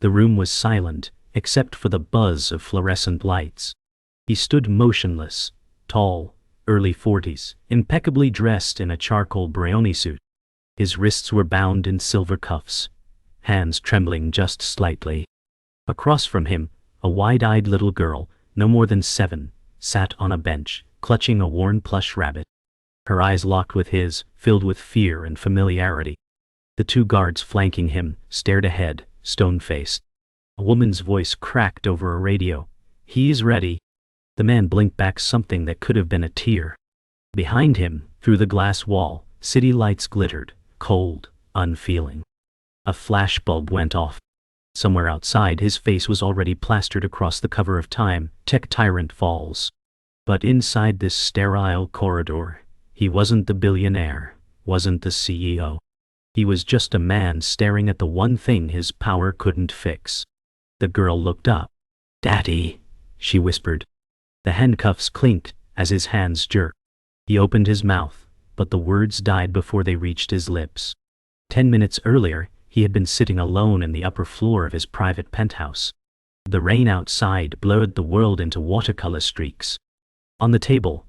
The room was silent, except for the buzz of fluorescent lights. He stood motionless, tall, early 40s, impeccably dressed in a charcoal brownie suit. His wrists were bound in silver cuffs, hands trembling just slightly. Across from him, a wide-eyed little girl, no more than 7, sat on a bench, clutching a worn plush rabbit. Her eyes locked with his, filled with fear and familiarity. The 2 guards flanking him stared ahead, stone-faced. A woman's voice cracked over a radio. "He's ready." The man blinked back something that could have been a tear. Behind him, through the glass wall, city lights glittered, cold, unfeeling. A flashbulb went off. Somewhere outside, his face was already plastered across the cover of Time, Tech Tyrant Falls. But inside this sterile corridor, he wasn't the billionaire, wasn't the CEO. He was just a man staring at the one thing his power couldn't fix. The girl looked up. "Daddy," she whispered. The handcuffs clinked as his hands jerked. He opened his mouth, but the words died before they reached his lips. 10 minutes earlier, he had been sitting alone in the upper floor of his private penthouse. The rain outside blurred the world into watercolor streaks. On the table,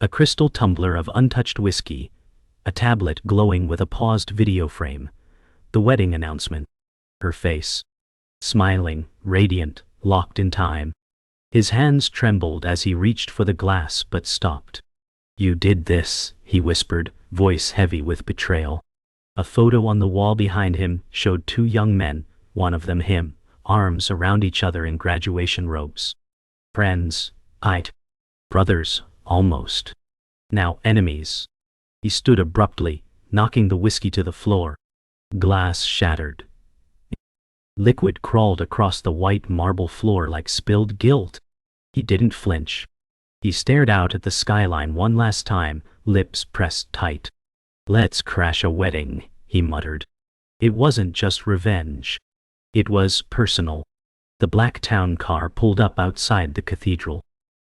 a crystal tumbler of untouched whiskey, a tablet glowing with a paused video frame, the wedding announcement. Her face, smiling, radiant, locked in time. His hands trembled as he reached for the glass but stopped. "You did this," he whispered, voice heavy with betrayal. A photo on the wall behind him showed 2 young men, one of them him, arms around each other in graduation robes. Friends, brothers, almost. Now enemies. He stood abruptly, knocking the whiskey to the floor. Glass shattered. Liquid crawled across the white marble floor like spilled guilt. He didn't flinch. He stared out at the skyline one last time, lips pressed tight. "Let's crash a wedding," he muttered. It wasn't just revenge. It was personal. The black town car pulled up outside the cathedral.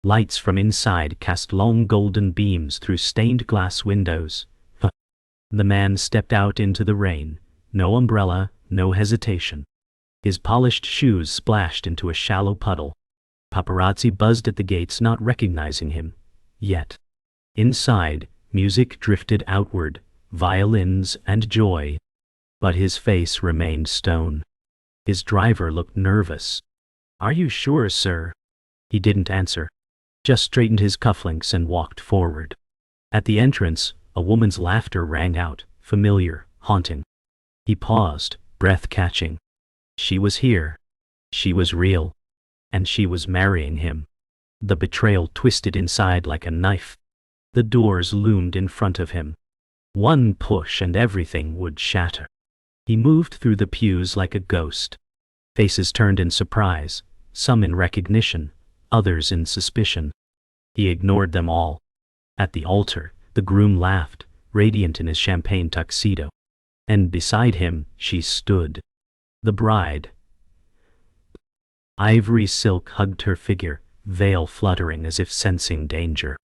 Lights from inside cast long golden beams through stained glass windows. The man stepped out into the rain. No umbrella, no hesitation. His polished shoes splashed into a shallow puddle. Paparazzi buzzed at the gates, not recognizing him. Yet. Inside, music drifted outward, violins and joy. But his face remained stone. His driver looked nervous. "Are you sure, sir?" He didn't answer. Just straightened his cufflinks and walked forward. At the entrance, a woman's laughter rang out, familiar, haunting. He paused, breath catching. She was here. She was real. And she was marrying him. The betrayal twisted inside like a knife. The doors loomed in front of him. One push and everything would shatter. He moved through the pews like a ghost. Faces turned in surprise, some in recognition, others in suspicion. He ignored them all. At the altar, the groom laughed, radiant in his champagne tuxedo. And beside him, she stood. The bride. Ivory silk hugged her figure, veil fluttering as if sensing danger.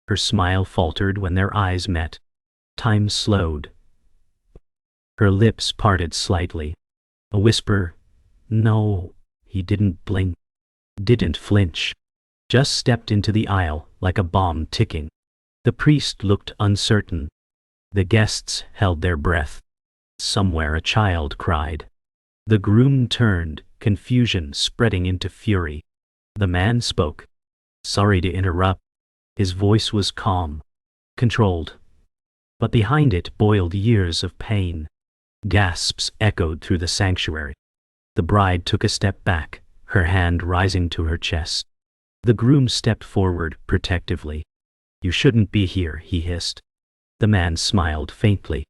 Her smile faltered when their eyes met. Time slowed. Her lips parted slightly. A whisper, "No." He didn't blink, didn't flinch. Just stepped into the aisle like a bomb ticking. The priest looked uncertain. The guests held their breath. Somewhere a child cried. The groom turned, confusion spreading into fury. The man spoke. "Sorry to interrupt." His voice was calm, controlled. But behind it boiled years of pain. Gasps echoed through the sanctuary. The bride took a step back, her hand rising to her chest. The groom stepped forward protectively. "You shouldn't be here," he hissed. The man smiled faintly.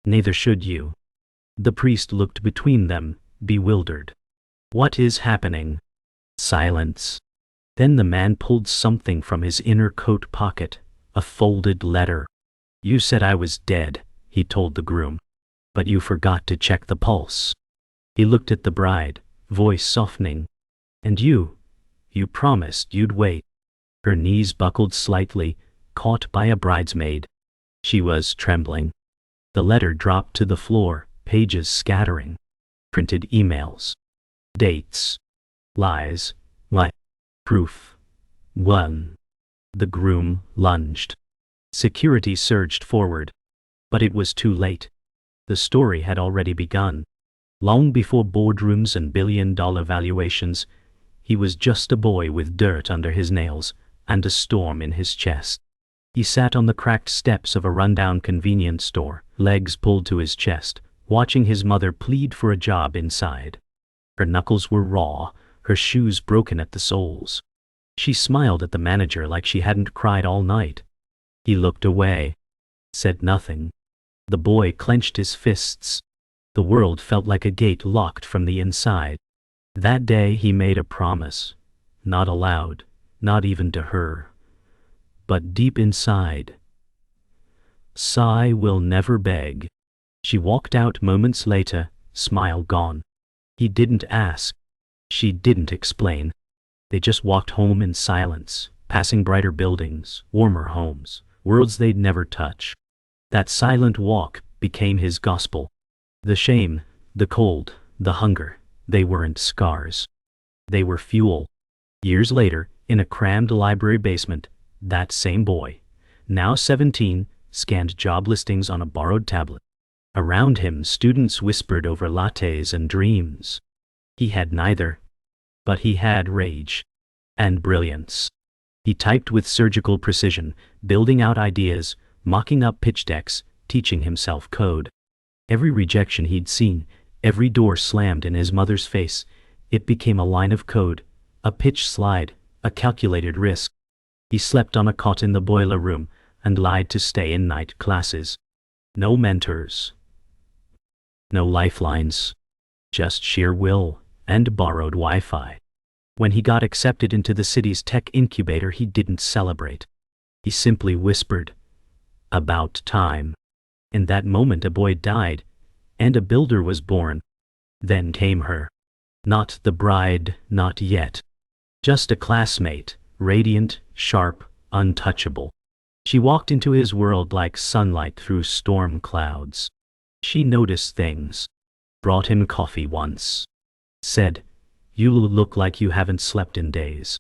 "Neither should you." The priest looked between them, bewildered. "What is happening?" Silence. Then the man pulled something from his inner coat pocket, a folded letter. "You said I was dead," he told the groom. "But you forgot to check the pulse." He looked at the bride, voice softening. "And you promised you'd wait." Her knees buckled slightly, caught by a bridesmaid. She was trembling. The letter dropped to the floor, pages scattering. Printed emails. Dates. Lies. Lie. Proof. 1. The groom lunged. Security surged forward. But it was too late. The story had already begun. Long before boardrooms and billion-dollar valuations, he was just a boy with dirt under his nails and a storm in his chest. He sat on the cracked steps of a rundown convenience store, legs pulled to his chest, watching his mother plead for a job inside. Her knuckles were raw, her shoes broken at the soles. She smiled at the manager like she hadn't cried all night. He looked away, said nothing. The boy clenched his fists. The world felt like a gate locked from the inside. That day he made a promise, not aloud, not even to her, but deep inside. Sigh will never beg. She walked out moments later, smile gone. He didn't ask. She didn't explain. They just walked home in silence, passing brighter buildings, warmer homes, worlds they'd never touch. That silent walk became his gospel. The shame, the cold, the hunger, they weren't scars. They were fuel. Years later, in a crammed library basement, that same boy, now 17, scanned job listings on a borrowed tablet. Around him, students whispered over lattes and dreams. He had neither. But he had rage. And brilliance. He typed with surgical precision, building out ideas, mocking up pitch decks, teaching himself code. Every rejection he'd seen, every door slammed in his mother's face, it became a line of code, a pitch slide, a calculated risk. He slept on a cot in the boiler room and lied to stay in night classes. No mentors. No lifelines. Just sheer will and borrowed Wi-Fi. When he got accepted into the city's tech incubator, he didn't celebrate. He simply whispered, "About time." In that moment a boy died, and a builder was born. Then came her. Not the bride, not yet. Just a classmate, radiant, sharp, untouchable. She walked into his world like sunlight through storm clouds. She noticed things. Brought him coffee once. Said, "You look like you haven't slept in days."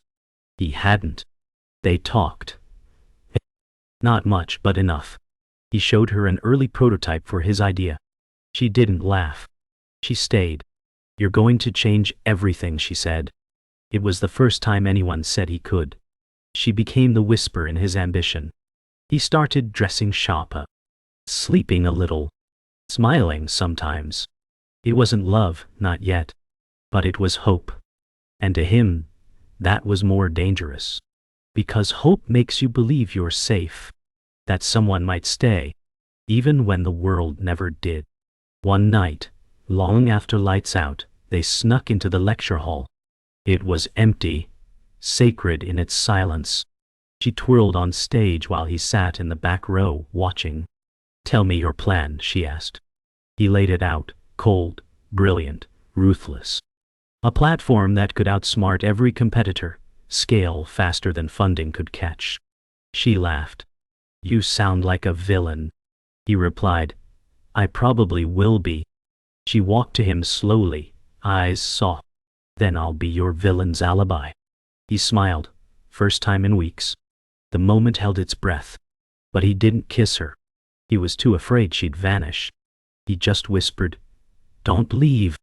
He hadn't. They talked. Not much, but enough. He showed her an early prototype for his idea. She didn't laugh. She stayed. "You're going to change everything," she said. It was the first time anyone said he could. She became the whisper in his ambition. He started dressing sharper, sleeping a little, smiling sometimes. It wasn't love, not yet. But it was hope. And to him, that was more dangerous. Because hope makes you believe you're safe. That someone might stay, even when the world never did. One night, long after lights out, they snuck into the lecture hall. It was empty, sacred in its silence. She twirled on stage while he sat in the back row, watching. "Tell me your plan," she asked. He laid it out, cold, brilliant, ruthless. A platform that could outsmart every competitor, scale faster than funding could catch. She laughed. "You sound like a villain." He replied, "I probably will be." She walked to him slowly, eyes soft. "Then I'll be your villain's alibi." He smiled, first time in weeks. The moment held its breath. But he didn't kiss her. He was too afraid she'd vanish. He just whispered, "Don't leave."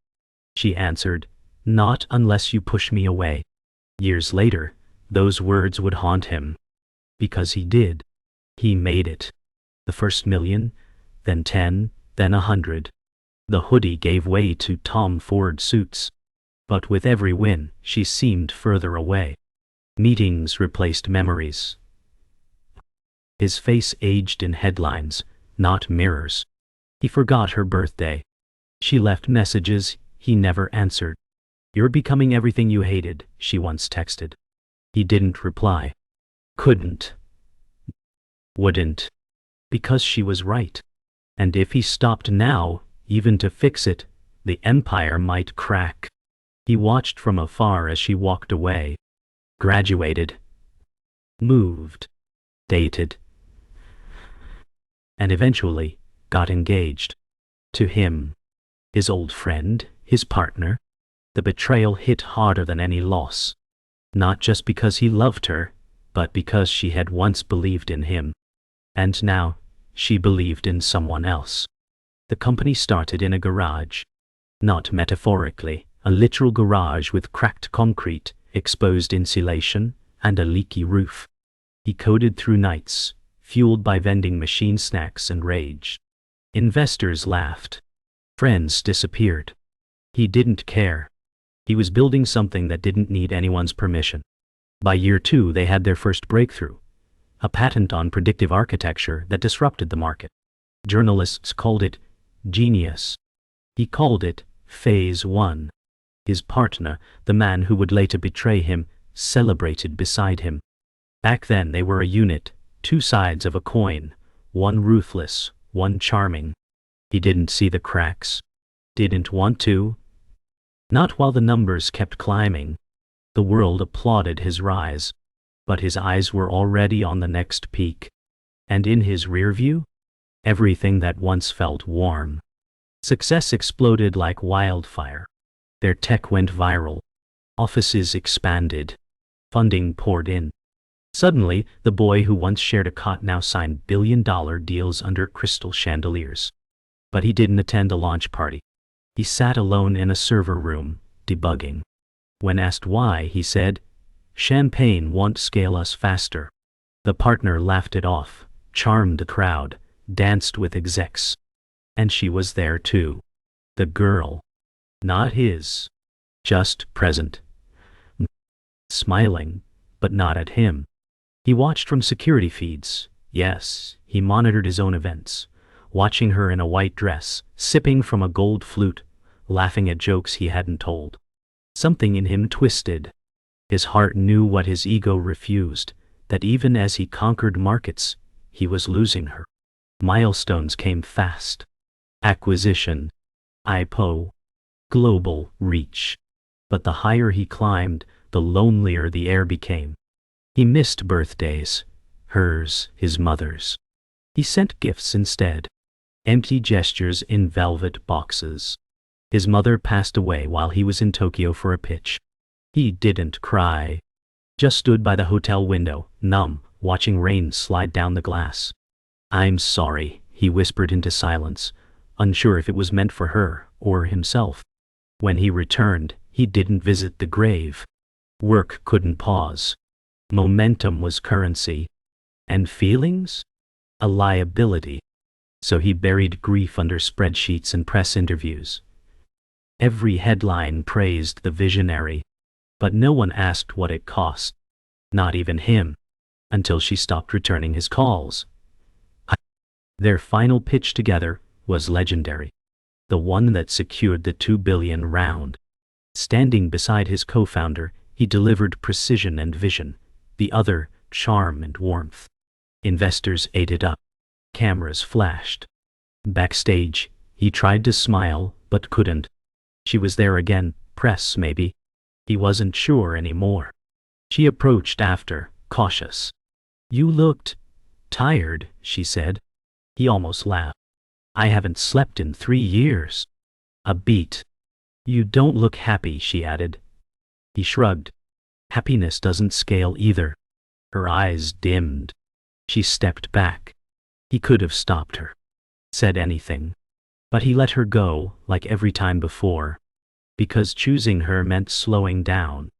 She answered, "Not unless you push me away." Years later, those words would haunt him. Because he did. He made it. The first million, then 10, then 100. The hoodie gave way to Tom Ford suits. But with every win, she seemed further away. Meetings replaced memories. His face aged in headlines, not mirrors. He forgot her birthday. She left messages he never answered. "You're becoming everything you hated," she once texted. He didn't reply. Couldn't. Wouldn't. Because she was right. And if he stopped now, even to fix it, the empire might crack. He watched from afar as she walked away. Graduated. Moved. Dated. And eventually, got engaged. To him. His old friend, his partner. The betrayal hit harder than any loss. Not just because he loved her, but because she had once believed in him. And now, she believed in someone else. The company started in a garage. Not metaphorically, a literal garage with cracked concrete, exposed insulation, and a leaky roof. He coded through nights, fueled by vending machine snacks and rage. Investors laughed. Friends disappeared. He didn't care. He was building something that didn't need anyone's permission. By year 2, they had their first breakthrough, a patent on predictive architecture that disrupted the market. Journalists called it genius. He called it Phase 1. His partner, the man who would later betray him, celebrated beside him. Back then they were a unit, two sides of a coin, one ruthless, one charming. He didn't see the cracks. Didn't want to. Not while the numbers kept climbing. The world applauded his rise. But his eyes were already on the next peak. And in his rear view, everything that once felt warm. Success exploded like wildfire. Their tech went viral. Offices expanded. Funding poured in. Suddenly, the boy who once shared a cot now signed billion-dollar deals under crystal chandeliers. But he didn't attend a launch party. He sat alone in a server room, debugging. When asked why, he said, "Champagne won't scale us faster." The partner laughed it off, charmed the crowd, danced with execs. And she was there too. The girl. Not his. Just present. Smiling, but not at him. He watched from security feeds. Yes, he monitored his own events, watching her in a white dress, sipping from a gold flute, laughing at jokes he hadn't told. Something in him twisted. His heart knew what his ego refused, that even as he conquered markets, he was losing her. Milestones came fast. Acquisition. IPO. Global reach. But the higher he climbed, the lonelier the air became. He missed birthdays. Hers, his mother's. He sent gifts instead. Empty gestures in velvet boxes. His mother passed away while he was in Tokyo for a pitch. He didn't cry. Just stood by the hotel window, numb, watching rain slide down the glass. "I'm sorry," he whispered into silence, unsure if it was meant for her or himself. When he returned, he didn't visit the grave. Work couldn't pause. Momentum was currency. And feelings? A liability. So he buried grief under spreadsheets and press interviews. Every headline praised the visionary. But no one asked what it cost. Not even him. Until she stopped returning his calls. Their final pitch together was legendary. The one that secured the $2 billion round. Standing beside his co-founder, he delivered precision and vision. The other, charm and warmth. Investors ate it up. Cameras flashed. Backstage, he tried to smile, but couldn't. She was there again, press maybe. He wasn't sure anymore. She approached after, cautious. "You looked tired," she said. He almost laughed. "I haven't slept in 3 years. A beat." "You don't look happy," she added. He shrugged. Happiness doesn't scale either. Her eyes dimmed. She stepped back. He could have stopped her. Said anything. But he let her go, like every time before. Because choosing her meant slowing down.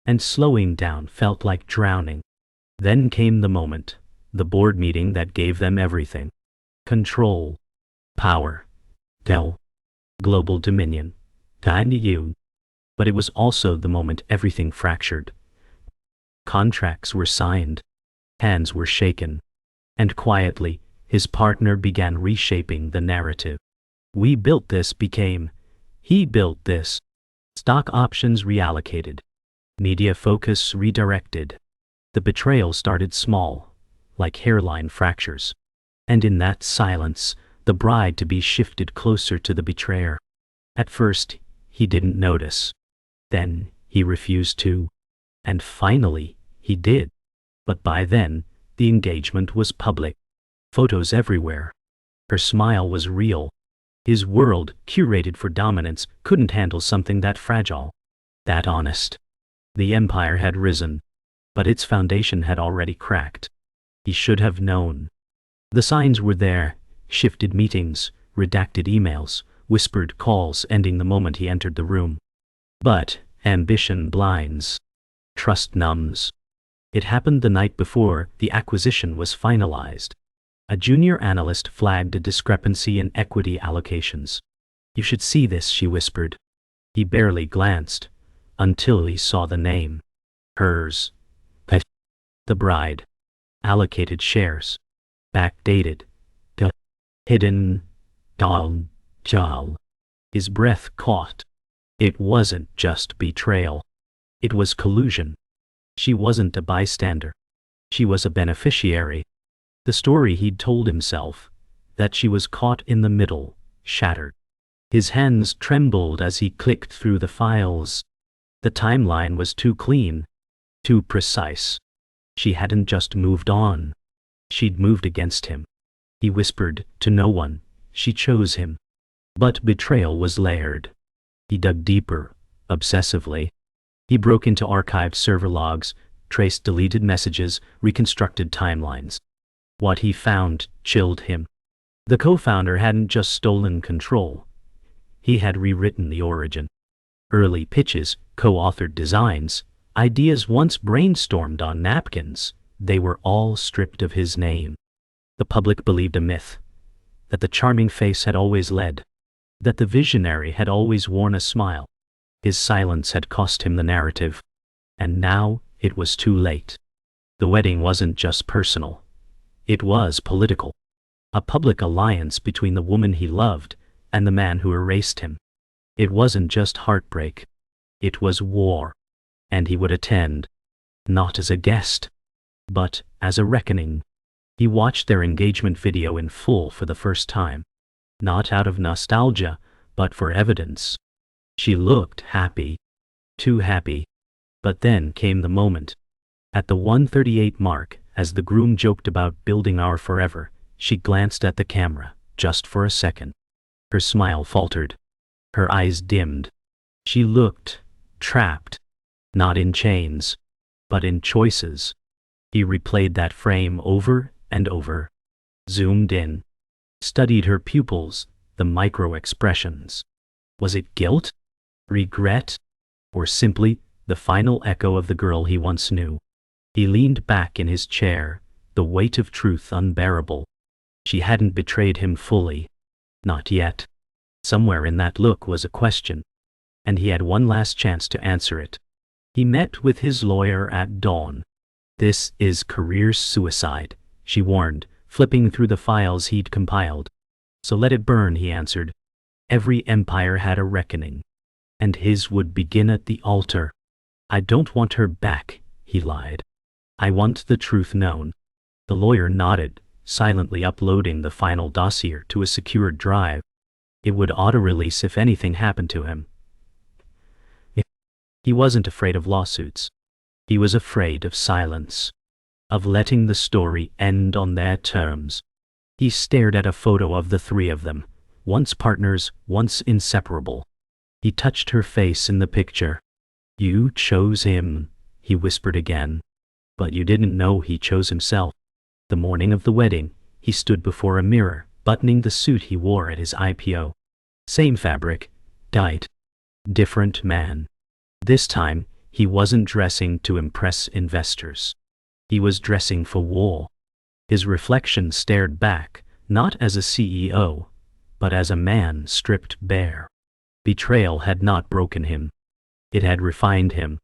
And slowing down felt like drowning. Then came the moment. The board meeting that gave them everything. Control. Power. Global dominion. Time to you. But it was also the moment everything fractured. Contracts were signed. Hands were shaken. And quietly, his partner began reshaping the narrative. "We built this" became, "He built this." Stock options reallocated. Media focus redirected. The betrayal started small, like hairline fractures. And in that silence, the bride-to-be shifted closer to the betrayer. At first, he didn't notice. Then, he refused to. And finally, he did. But by then, the engagement was public. Photos everywhere. Her smile was real. His world, curated for dominance, couldn't handle something that fragile. That honest. The empire had risen, but its foundation had already cracked. He should have known. The signs were there: shifted meetings, redacted emails, whispered calls ending the moment he entered the room. But ambition blinds. Trust numbs. It happened the night before the acquisition was finalized. A junior analyst flagged a discrepancy in equity allocations. "You should see this," she whispered. He barely glanced, until he saw the name. Hers. The bride. Allocated shares. Backdated. The hidden. Jal. His breath caught. It wasn't just betrayal. It was collusion. She wasn't a bystander. She was a beneficiary. The story he'd told himself, that she was caught in the middle, shattered. His hands trembled as he clicked through the files. The timeline was too clean, too precise. She hadn't just moved on. She'd moved against him. He whispered to no one. She chose him. But betrayal was layered. He dug deeper, obsessively. He broke into archived server logs, traced deleted messages, reconstructed timelines. What he found chilled him. The co-founder hadn't just stolen control. He had rewritten the origin. Early pitches, co-authored designs, ideas once brainstormed on napkins, they were all stripped of his name. The public believed a myth, that the charming face had always led, that the visionary had always worn a smile. His silence had cost him the narrative. And now it was too late. The wedding wasn't just personal. It was political. A public alliance between the woman he loved and the man who erased him. It wasn't just heartbreak. It was war. And he would attend. Not as a guest, but as a reckoning. He watched their engagement video in full for the first time. Not out of nostalgia, but for evidence. She looked happy. Too happy. But then came the moment. At the 1:38 mark, as the groom joked about building our forever, she glanced at the camera, just for a second. Her smile faltered. Her eyes dimmed. She looked trapped. Not in chains, but in choices. He replayed that frame over and over. Zoomed in. Studied her pupils, the micro-expressions. Was it guilt? Regret? Or simply the final echo of the girl he once knew? He leaned back in his chair, the weight of truth unbearable. She hadn't betrayed him fully. Not yet. Somewhere in that look was a question, and he had one last chance to answer it. He met with his lawyer at dawn. "This is career suicide," she warned, flipping through the files he'd compiled. "So let it burn," he answered. Every empire had a reckoning, and his would begin at the altar. "I don't want her back," he lied. "I want the truth known." The lawyer nodded, silently uploading the final dossier to a secured drive. It would auto-release if anything happened to him. He wasn't afraid of lawsuits. He was afraid of silence, of letting the story end on their terms. He stared at a photo of the three of them, once partners, once inseparable. He touched her face in the picture. "You chose him," he whispered again. "But you didn't know he chose himself." The morning of the wedding, he stood before a mirror, buttoning the suit he wore at his IPO. Same fabric, dyed. Different man. This time, he wasn't dressing to impress investors. He was dressing for war. His reflection stared back, not as a CEO, but as a man stripped bare. Betrayal had not broken him. It had refined him.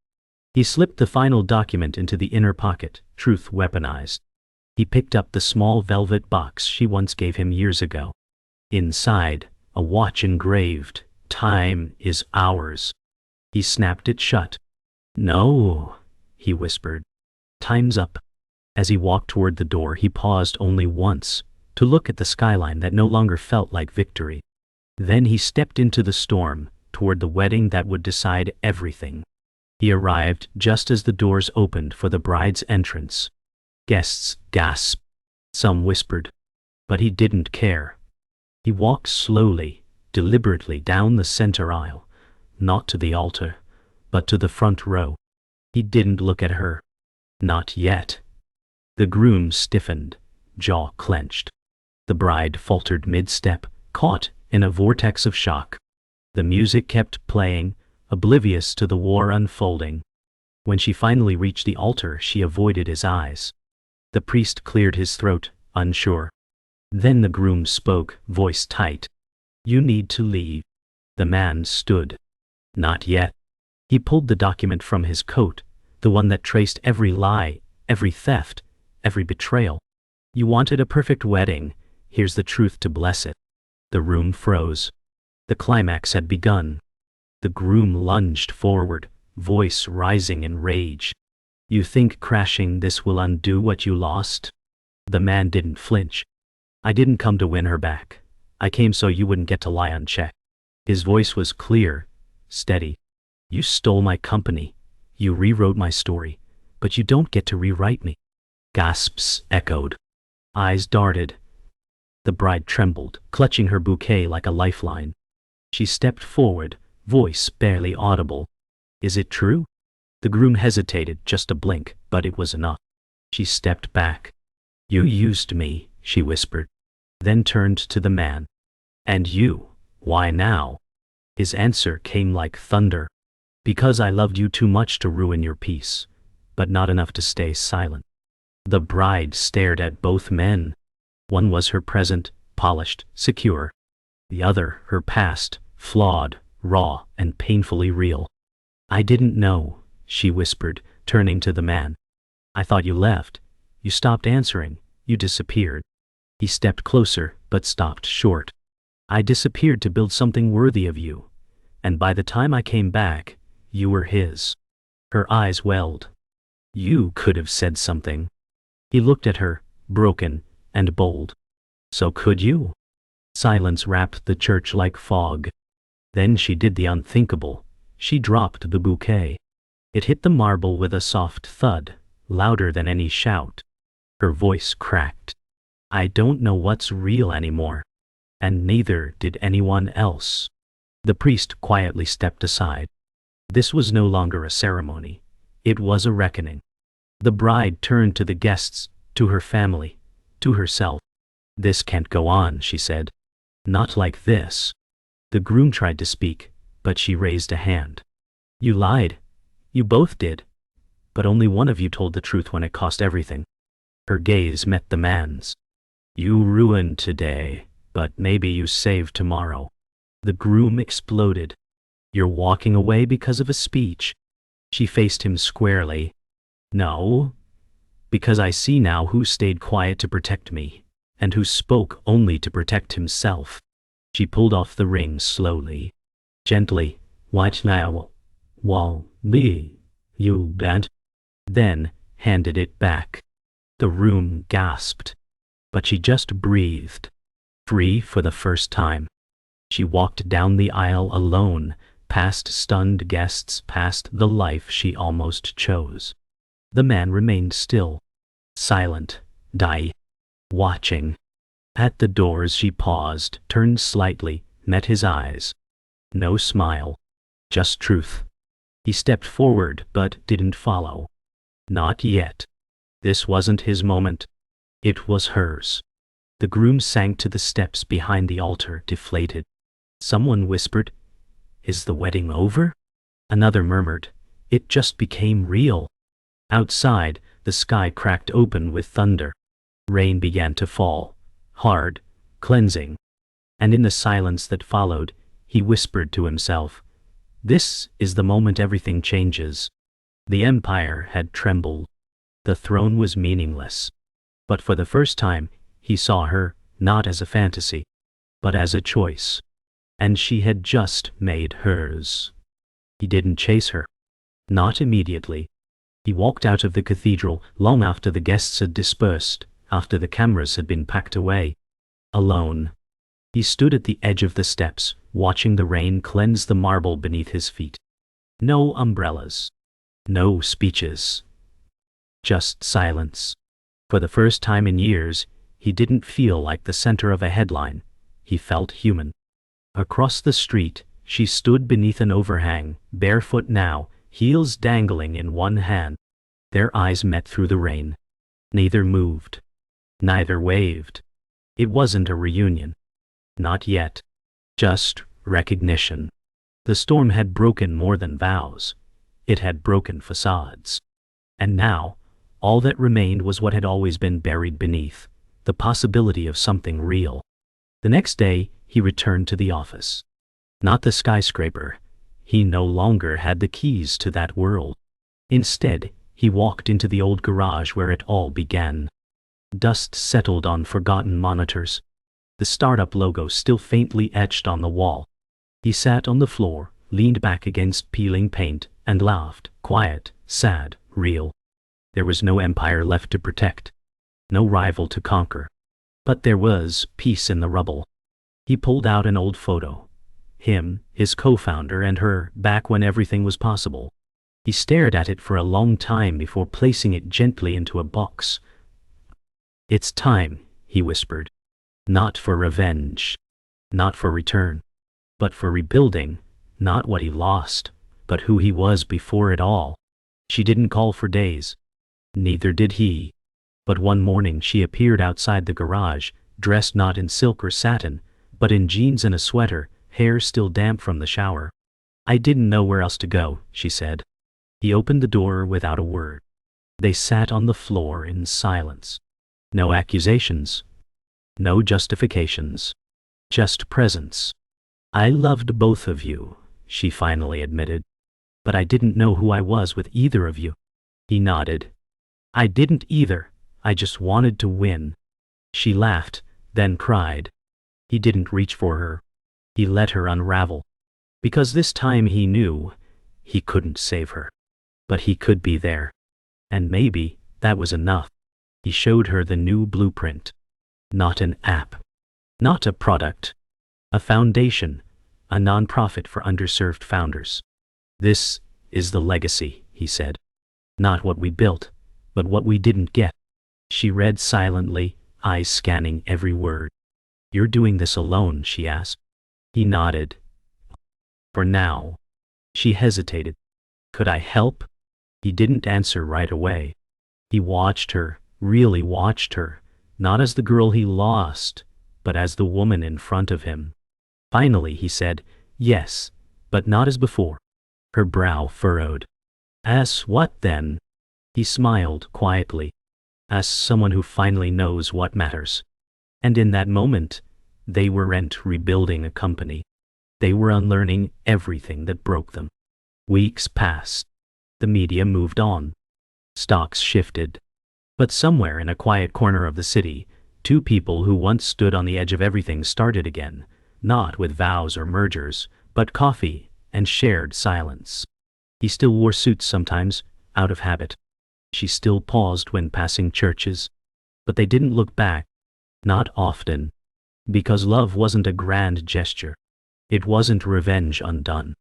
He slipped the final document into the inner pocket, truth weaponized. He picked up the small velvet box she once gave him years ago. Inside, a watch engraved, "Time is ours." He snapped it shut. "No," he whispered. "Time's up." As he walked toward the door, he paused only once, to look at the skyline that no longer felt like victory. Then he stepped into the storm, toward the wedding that would decide everything. He arrived just as the doors opened for the bride's entrance. Guests gasped. Some whispered. But he didn't care. He walked slowly, deliberately down the center aisle, not to the altar, but to the front row. He didn't look at her. Not yet. The groom stiffened, jaw clenched. The bride faltered mid-step, caught in a vortex of shock. The music kept playing, oblivious to the war unfolding. When she finally reached the altar, she avoided his eyes. The priest cleared his throat, unsure. Then the groom spoke, voice tight. "You need to leave." The man stood. "Not yet." He pulled the document from his coat, the one that traced every lie, every theft, every betrayal. "You wanted a perfect wedding. Here's the truth to bless it." The room froze. The climax had begun. The groom lunged forward, voice rising in rage. "You think crashing this will undo what you lost?" The man didn't flinch. "I didn't come to win her back. I came so you wouldn't get to lie unchecked." His voice was clear, steady. "You stole my company. You rewrote my story, but you don't get to rewrite me." Gasps echoed. Eyes darted. The bride trembled, clutching her bouquet like a lifeline. She stepped forward, voice barely audible. "Is it true?" The groom hesitated just a blink, but it was enough. She stepped back. "You used me," she whispered, then turned to the man. "And you, why now?" His answer came like thunder. "Because I loved you too much to ruin your peace, but not enough to stay silent." The bride stared at both men. One was her present, polished, secure. The other, her past, flawed, raw, and painfully real. "I didn't know," she whispered, turning to the man. "I thought you left. You stopped answering. You disappeared." He stepped closer, but stopped short. "I disappeared to build something worthy of you. And by the time I came back, you were his." Her eyes welled. "You could have said something." He looked at her, broken and bold. "So could you?" Silence wrapped the church like fog. Then she did the unthinkable. She dropped the bouquet. It hit the marble with a soft thud, louder than any shout. Her voice cracked. "I don't know what's real anymore. And neither did anyone else." The priest quietly stepped aside. This was no longer a ceremony. It was a reckoning. The bride turned to the guests, to her family, to herself. "This can't go on," she said. "Not like this." The groom tried to speak, but she raised a hand. "You lied. You both did. But only one of you told the truth when it cost everything." Her gaze met the man's. "You ruined today, but maybe you save tomorrow." The groom exploded. "You're walking away because of a speech." She faced him squarely. "No, because I see now who stayed quiet to protect me, and who spoke only to protect himself." She pulled off the ring slowly, gently. "What now? Wall, me, you bent." Then handed it back. The room gasped, but she just breathed, free for the first time. She walked down the aisle alone, past stunned guests, past the life she almost chose. The man remained still, silent, watching. At the doors she paused, turned slightly, met his eyes. No smile, just truth. He stepped forward but didn't follow. Not yet. This wasn't his moment. It was hers. The groom sank to the steps behind the altar, deflated. Someone whispered, "Is the wedding over?" Another murmured, "It just became real." Outside, the sky cracked open with thunder. Rain began to fall, hard, cleansing. And in the silence that followed, he whispered to himself, "This is the moment everything changes." The empire had trembled. The throne was meaningless. But for the first time, he saw her, not as a fantasy, but as a choice. And she had just made hers. He didn't chase her. Not immediately. He walked out of the cathedral long after the guests had dispersed, after the cameras had been packed away. Alone. He stood at the edge of the steps, watching the rain cleanse the marble beneath his feet. No umbrellas. No speeches. Just silence. For the first time in years, he didn't feel like the center of a headline. He felt human. Across the street, she stood beneath an overhang, barefoot now, heels dangling in one hand. Their eyes met through the rain. Neither moved. Neither waved. It wasn't a reunion. Not yet. Just recognition. The storm had broken more than vows. It had broken facades. And now, all that remained was what had always been buried beneath, the possibility of something real. The next day, he returned to the office. Not the skyscraper. He no longer had the keys to that world. Instead, he walked into the old garage where it all began. Dust settled on forgotten monitors. The startup logo still faintly etched on the wall. He sat on the floor, leaned back against peeling paint, and laughed, quiet, sad, real. There was no empire left to protect. No rival to conquer. But there was peace in the rubble. He pulled out an old photo. Him, his co-founder, and her, back when everything was possible. He stared at it for a long time before placing it gently into a box. "It's time," he whispered. "Not for revenge. Not for return. But for rebuilding, not what he lost, but who he was before it all." She didn't call for days. Neither did he. But one morning she appeared outside the garage, dressed not in silk or satin, but in jeans and a sweater, hair still damp from the shower. "I didn't know where else to go," she said. He opened the door without a word. They sat on the floor in silence. No accusations. No justifications. Just presence. "I loved both of you," she finally admitted. "But I didn't know who I was with either of you." He nodded. "I didn't either. I just wanted to win." She laughed, then cried. He didn't reach for her. He let her unravel. Because this time he knew he couldn't save her. But he could be there. And maybe that was enough. He showed her the new blueprint. Not an app. Not a product. A foundation. A nonprofit for underserved founders. "This is the legacy," he said. "Not what we built, but what we didn't get." She read silently, eyes scanning every word. "You're doing this alone?" she asked. He nodded. "For now." She hesitated. "Could I help?" He didn't answer right away. He watched her, really watched her, not as the girl he lost, but as the woman in front of him. Finally he said, "Yes, but not as before." Her brow furrowed. "As what then?" He smiled quietly. "As someone who finally knows what matters." And in that moment, they weren't rebuilding a company. They were unlearning everything that broke them. Weeks passed. The media moved on. Stocks shifted. But somewhere in a quiet corner of the city, two people who once stood on the edge of everything started again, not with vows or mergers, but coffee and shared silence. He still wore suits sometimes, out of habit. She still paused when passing churches. But they didn't look back. Not often. Because love wasn't a grand gesture. It wasn't revenge undone.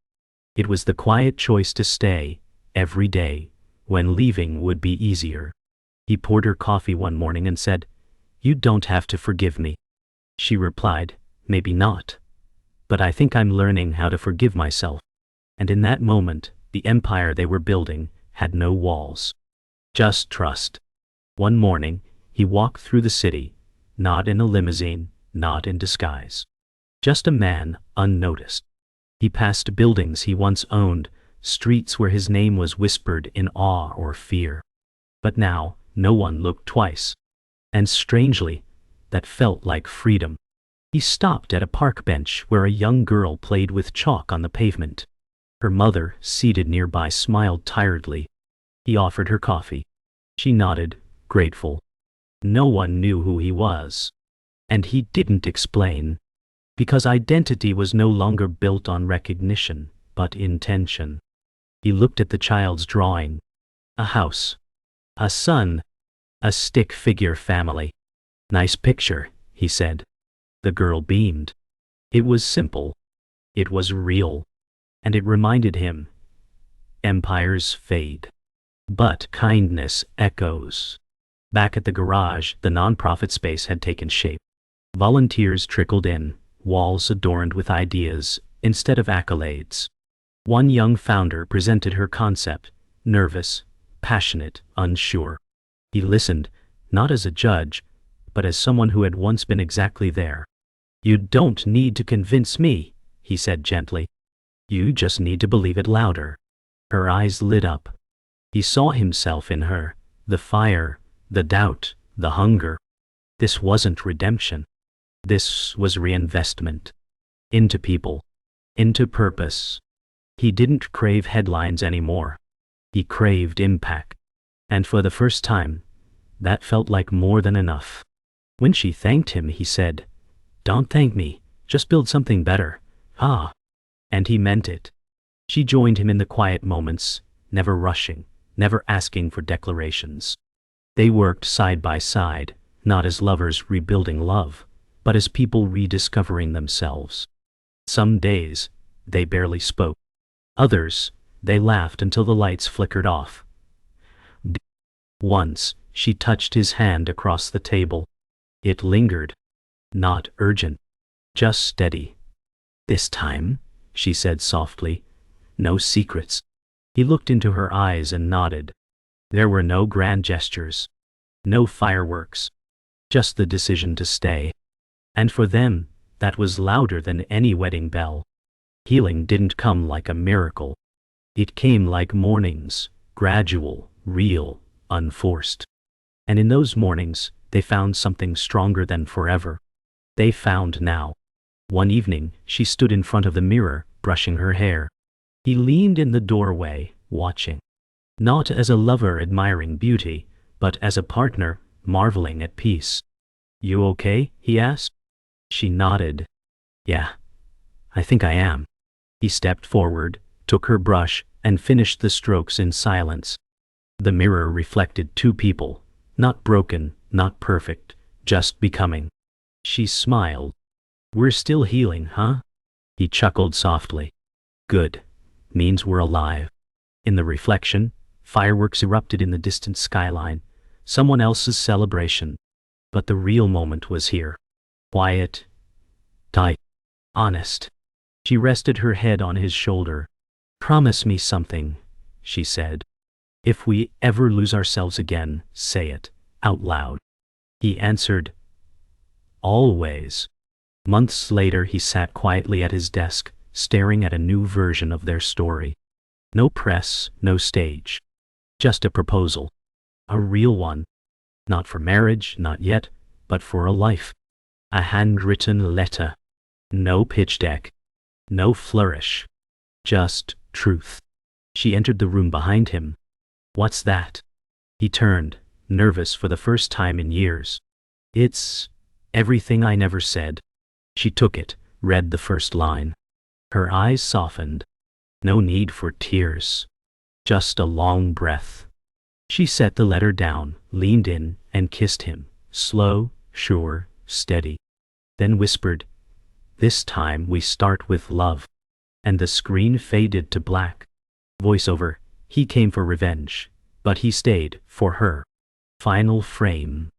It was the quiet choice to stay, every day, when leaving would be easier. He poured her coffee one morning and said, "You don't have to forgive me." She replied, "Maybe not. But I think I'm learning how to forgive myself." And in that moment, the empire they were building had no walls. Just trust. One morning, he walked through the city, not in a limousine, not in disguise. Just a man, unnoticed. He passed buildings he once owned, streets where his name was whispered in awe or fear. But now, no one looked twice. And strangely, that felt like freedom. He stopped at a park bench where a young girl played with chalk on the pavement. Her mother, seated nearby, smiled tiredly. He offered her coffee. She nodded, grateful. No one knew who he was. And he didn't explain. Because identity was no longer built on recognition, but intention. He looked at the child's drawing. A house. A son. A stick figure family. "Nice picture," he said. The girl beamed. It was simple. It was real. And it reminded him. Empires fade. But kindness echoes. Back at the garage, the nonprofit space had taken shape. Volunteers trickled in, walls adorned with ideas instead of accolades. One young founder presented her concept, nervous, passionate, unsure. He listened, not as a judge, but as someone who had once been exactly there. "You don't need to convince me," he said gently. "You just need to believe it louder." Her eyes lit up. He saw himself in her, the fire, the doubt, the hunger. This wasn't redemption. This was reinvestment. Into people. Into purpose. He didn't crave headlines anymore. He craved impact. And for the first time, that felt like more than enough. When she thanked him, he said, "Don't thank me, just build something better." Ah. And he meant it. She joined him in the quiet moments, never rushing, never asking for declarations. They worked side by side, not as lovers rebuilding love, but as people rediscovering themselves. Some days, they barely spoke. Others, they laughed until the lights flickered off. Once, she touched his hand across the table. It lingered. Not urgent. Just steady. "This time," she said softly, "no secrets." He looked into her eyes and nodded. There were no grand gestures. No fireworks. Just the decision to stay. And for them, that was louder than any wedding bell. Healing didn't come like a miracle. It came like mornings, gradual, real, unforced. And in those mornings, they found something stronger than forever. They found now. One evening, she stood in front of the mirror, brushing her hair. He leaned in the doorway, watching. Not as a lover admiring beauty, but as a partner, marveling at peace. "You okay?" he asked. She nodded. "Yeah, I think I am." He stepped forward, took her brush, and finished the strokes in silence. The mirror reflected two people, not broken, not perfect, just becoming. She smiled. "We're still healing, huh?" He chuckled softly. "Good. Means we're alive." In the reflection, fireworks erupted in the distant skyline, someone else's celebration. But the real moment was here. Quiet, tight, honest. She rested her head on his shoulder. "Promise me something," she said. "If we ever lose ourselves again, say it, out loud." He answered, "Always." Months later, he sat quietly at his desk, staring at a new version of their story. No press, no stage. Just a proposal. A real one. Not for marriage, not yet, but for a life. A handwritten letter. No pitch deck. No flourish. Just truth. She entered the room behind him. "What's that?" He turned, nervous for the first time in years. "It's everything I never said." She took it, read the first line. Her eyes softened. No need for tears. Just a long breath. She set the letter down, leaned in, and kissed him, slow, sure, steady. Then whispered, "This time we start with love." And the screen faded to black. Voiceover, he came for revenge, but he stayed for her. Final frame.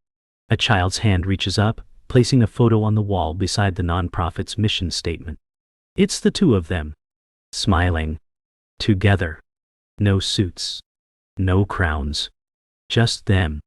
A child's hand reaches up, placing a photo on the wall beside the nonprofit's mission statement. It's the two of them. Smiling. Together. No suits. No crowns. Just them.